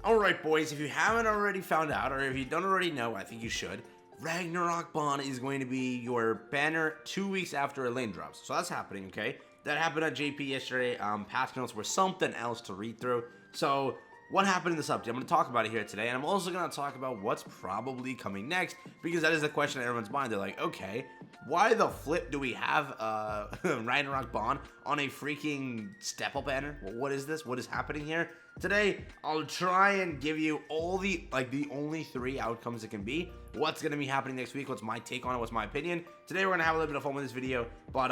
Alright boys, if you haven't already found out, or if you don't already know, I think you should, Ragnarok Bond is going to be your banner 2 weeks after Elaine drops. So that's happening, okay? That happened at JP yesterday. Patch notes were something else to read through. So what happened in this update? I'm going to talk about it here today, and I'm also going to talk about what's probably coming next, because that is the question in everyone's mind. They're like, okay, why the flip do we have Ragnarok Bond on a freaking step-up banner? What is this? What is happening here? Today, I'll try and give you all the only 3 outcomes it can be. What's going to be happening next week? What's my take on it? What's my opinion? Today, we're going to have a little bit of fun with this video, but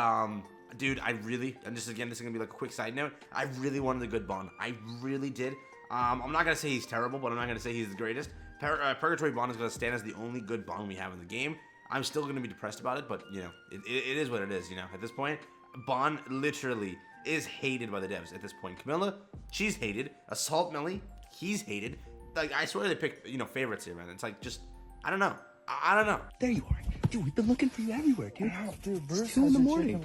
dude, this is going to be like a quick side note. I really wanted a good Bond. I really did. I'm not going to say he's terrible, but I'm not going to say he's the greatest. Purgatory Bond is going to stand as the only good Bond we have in the game. I'm still going to be depressed about it, but, you know, it is what it is, you know. At this point, Bond literally is hated by the devs at this point. Camilla, she's hated. Assault Melly, he's hated. Like, I swear they picked, you know, favorites here, man. It's like, just, I don't know. I don't know. There you are. Dude, we've been looking for you everywhere, dude. Wow, dude, Bruce It's 2 in the morning.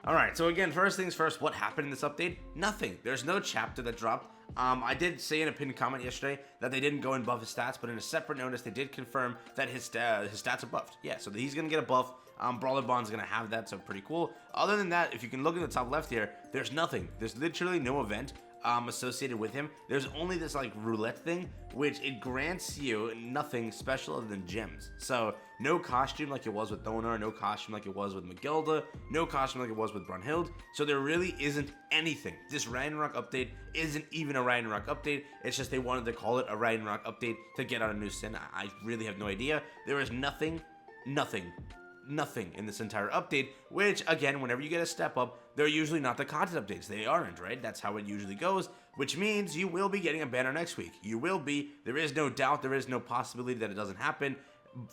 Alright, so again, first things first, what happened in this update? Nothing. There's no chapter that dropped. I did say in a pinned comment yesterday that they didn't go and buff his stats, but in a separate notice, they did confirm that his stats are buffed. Yeah, so he's going to get a buff. Brawler Bond's going to have that, so pretty cool. Other than that, if you can look in the top left here, there's nothing. There's literally no event associated with him. There's only this like roulette thing, which it grants you nothing special other than gems. So no costume like it was with Donar, no costume like it was with Magilda, no costume like it was with Brunhild. So there really isn't anything. This Ragnarok update isn't even a Ragnarok update. It's just they wanted to call it a Ragnarok update to get out a new sin. I really have no idea. There is nothing in this entire update, which again, whenever you get a step up, they're usually not the content updates. They aren't, right? That's how it usually goes, which means you will be getting a banner next week. You will be. There is no doubt. There is no possibility that it doesn't happen.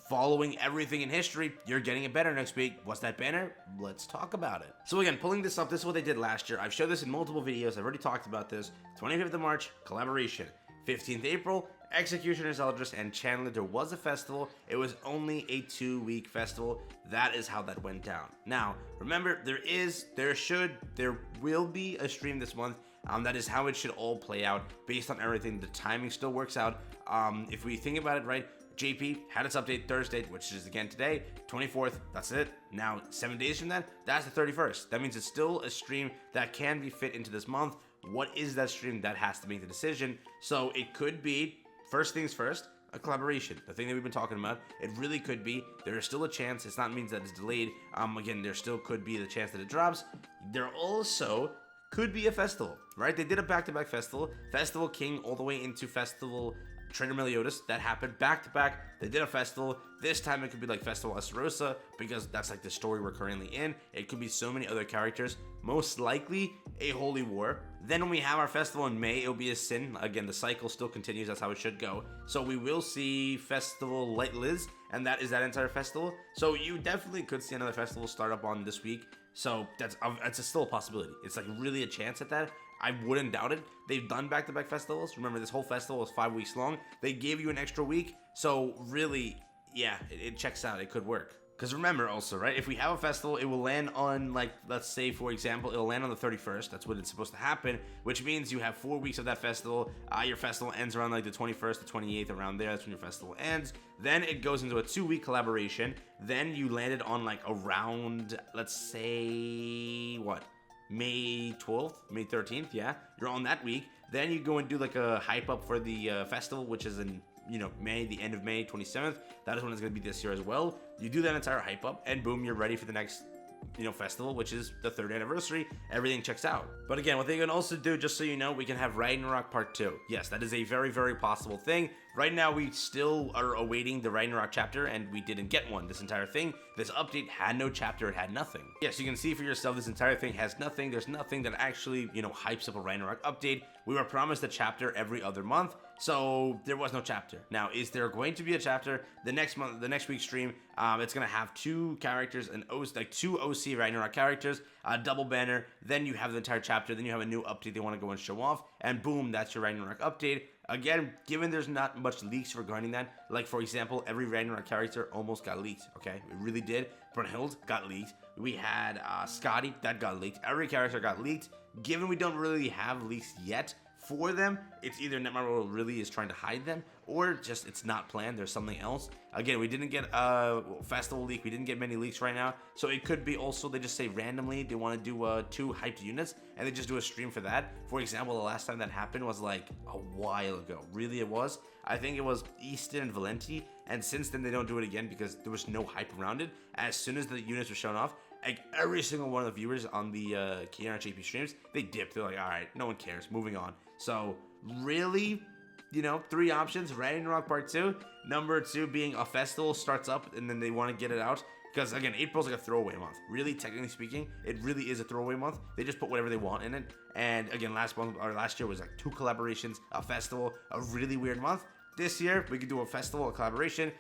Following everything in history, you're getting a banner next week. What's that banner? Let's talk about it. So again, pulling this up, this is what they did last year. I've showed this in multiple videos. I've already talked about this. 25th of March, collaboration. 15th April, Executioner's Eldris and Chandler. There was a festival. It was only a 2-week festival. That is how that went down. Now, remember, there will be a stream this month. That is how it should all play out based on everything. The timing still works out. If we think about it, right, JP had its update Thursday, which is again today, 24th. That's it. Now, 7 days from that, that's the 31st. That means it's still a stream that can be fit into this month. What is that stream? That has to make the decision. So it could be, first things first, a collaboration. The thing that we've been talking about, it really could be. There is still a chance. It's not means that it's delayed. Again, there still could be the chance that it drops. There also could be a festival, right? They did a back-to-back festival. Festival King all the way into Festival Trainer Meliodas. That happened back-to-back. They did a festival. This time it could be like Festival Estarossa, because that's like the story we're currently in. It could be so many other characters. Most likely a Holy War. Then when we have our festival in May, it'll be a Sin. Again, the cycle still continues. That's how it should go. So we will see Festival Light Liz, and that is that entire festival. So you definitely could see another festival start up on this week. So that's still a possibility. It's like really a chance at that. I wouldn't doubt it. They've done back-to-back festivals. Remember, this whole festival was 5 weeks long. They gave you an extra week. So really, yeah, it checks out. It could work. Because remember also, right, if we have a festival, it will land on, like, let's say, for example, it'll land on the 31st. That's when it's supposed to happen, which means you have 4 weeks of that festival. Your festival ends around, like, the 21st, the 28th, around there. That's when your festival ends. Then it goes into a 2-week collaboration. Then you landed on, like, around, let's say, what? May 12th, May 13th, yeah. You're on that week. Then you go and do, like, a hype up for the festival, which is in, you know, May, the end of May, 27th. That is when it's going to be this year as well. You do that entire hype up, and boom, you're ready for the next, you know, festival, which is the 3rd anniversary. Everything checks out. But again, what they can also do, just so you know, we can have Ragnarok Part 2. Yes, that is a very, very possible thing. Right now, we still are awaiting the Ragnarok chapter, and we didn't get one. This entire thing, this update had no chapter, it had nothing. Yes, you can see for yourself, this entire thing has nothing. There's nothing that actually, you know, hypes up a Ragnarok update. We were promised a chapter every other month, so there was no chapter. Now, is there going to be a chapter? The next month, the next week's stream, it's gonna have 2 characters, and like 2 OC Ragnarok characters, a double banner. Then you have the entire chapter. Then you have a new update they want to go and show off, and boom, that's your Ragnarok update. Again, given there's not much leaks regarding that, like for example, every Ragnarok character almost got leaked, okay? It really did. Brunhild got leaked. We had Skadi, that got leaked. Every character got leaked. Given we don't really have leaks yet for them, it's either NETMARBLE really is trying to hide them, or just it's not planned. There's something else. Again, we didn't get a festival leak. We didn't get many leaks right now. So it could be also they just say randomly they want to do 2 hyped units, and they just do a stream for that. For example, the last time that happened was like a while ago. Really, it was. I think it was Easton and Valentine, and since then they don't do it again because there was no hype around it. As soon as the units were shown off, like every single one of the viewers on the KNR JP streams, they dipped. They're like, all right, no one cares, moving on. So really, 3 options: Ragnarok Part 2, number 2 being a festival starts up and then they want to get it out. Because again, April's like a throwaway month. Really, technically speaking, it really is a throwaway month. They just put whatever they want in it. And again, last year was like 2 collaborations, a festival, a really weird month. This year, we could do a festival, a collaboration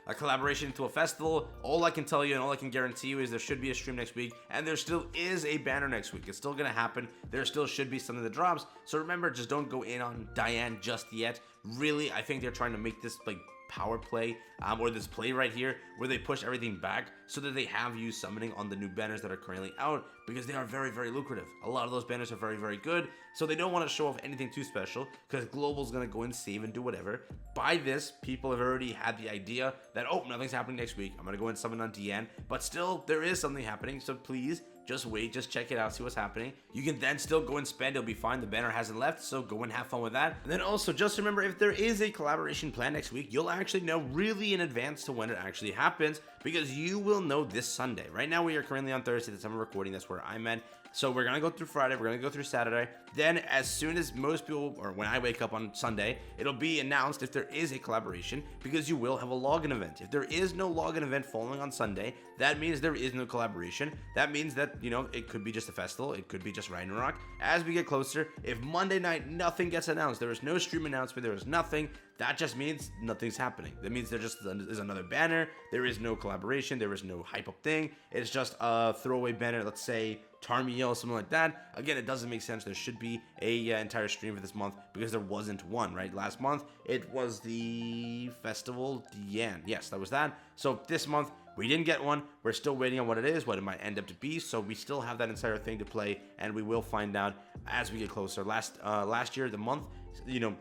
into a festival. All I can tell you and all I can guarantee you is there should be a stream next week, and there still is a banner next week. It's still gonna happen. There still should be something that drops. So remember, just don't go in on Diane just yet. Really, I think they're trying to make this like power play or this play right here where they push everything back so that they have you summoning on the new banners that are currently out, because they are very, very lucrative. A lot of those banners are very, very good, so they don't want to show off anything too special because Global's going to go and save and do whatever. By this, people have already had the idea that, oh, nothing's happening next week, I'm going to go and summon on Diane, but still there is something happening, so please just wait, just check it out, see what's happening. You can then still go and spend, it'll be fine. The banner hasn't left, so go and have fun with that. And then also just remember, if there is a collaboration plan next week, you'll actually know really in advance to when it actually happens, because you will know this Sunday. Right now we are currently on Thursday, the time of recording, that's where I'm at. So we're gonna go through Friday, we're gonna go through Saturday. Then as soon as most people, or when I wake up on Sunday, it'll be announced if there is a collaboration, because you will have a login event. If there is no login event following on Sunday, that means there is no collaboration. That means that, it could be just a festival, it could be just Ragnarok. As we get closer, if Monday night nothing gets announced, there is no stream announcement, there is nothing, that just means nothing's happening. That means there just is another banner, there is no collaboration, there is no hype up thing, it's just a throwaway banner, let's say Tarmiel, something like that. Again, it doesn't make sense. There should be a entire stream for this month because there wasn't one, right? Last month, it was the festival Diane. Yes, that was that. So this month, we didn't get one. We're still waiting on what it is, what it might end up to be. So we still have that entire thing to play, and we will find out as we get closer. Last year, the month,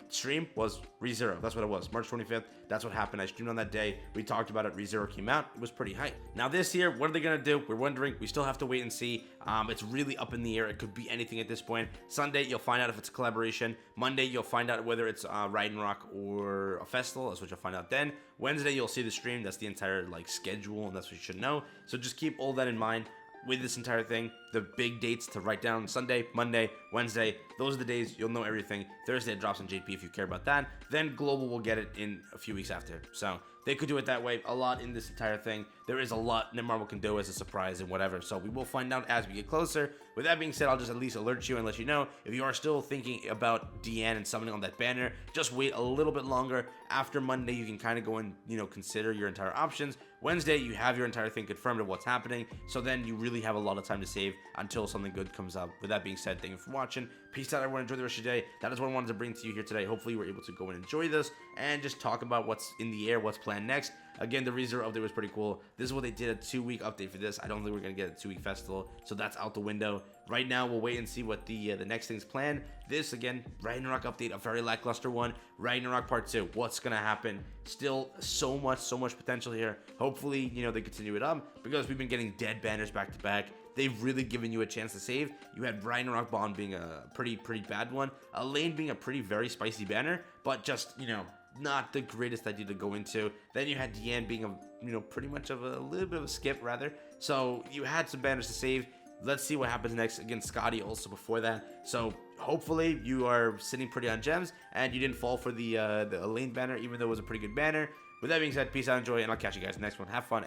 stream was ReZero. That's what it was. March 25th. That's what happened. I streamed on that day. We talked about it. ReZero came out. It was pretty hype. Now this year, what are they going to do? We're wondering. We still have to wait and see. It's really up in the air. It could be anything at this point. Sunday, you'll find out if it's a collaboration. Monday, you'll find out whether it's Ragnarok or a festival. That's what you'll find out then. Wednesday, you'll see the stream. That's the entire schedule, and that's what you should know. So just keep all that in mind. With this entire thing, the big dates to write down: Sunday, Monday, Wednesday. Those are the days you'll know everything. Thursday it drops on JP if you care about that. Then Global will get it in a few weeks after. So they could do it that way. A lot in this entire thing. There is a lot NETMARBLE can do as a surprise and whatever. So we will find out as we get closer. With that being said, I'll just at least alert you and let you know if you are still thinking about Diane and summoning on that banner. Just wait a little bit longer. After Monday, you can kind of go and consider your entire options. Wednesday, you have your entire thing confirmed of what's happening. So then you really have a lot of time to save until something good comes up. With that being said, thank you for watching. Peace out, everyone. Enjoy the rest of your day. That is what I wanted to bring to you here today. Hopefully, you were able to go and enjoy this and just talk about what's in the air, what's planned next. Again, the ReZero update was pretty cool. This is what they did, a 2-week update for this. I don't think we're going to get a 2-week festival, so that's out the window. Right now, we'll wait and see what the next thing's planned. This, again, Ragnarok update, a very lackluster one. Ragnarok Part 2, what's going to happen? Still so much potential here. Hopefully, they continue it up because we've been getting dead banners back to back. They've really given you a chance to save. You had Ragnarok Bond being a pretty bad one. Elaine being a very spicy banner, but just, not the greatest idea to go into. Then you had Diane being a, pretty much of a little bit of a skip rather. So you had some banners to save. Let's see what happens next against Skadi also before that. So hopefully you are sitting pretty on gems and you didn't fall for the Elaine banner, even though it was a pretty good banner. With that being said, peace out, enjoy, and I'll catch you guys in the next one. Have fun.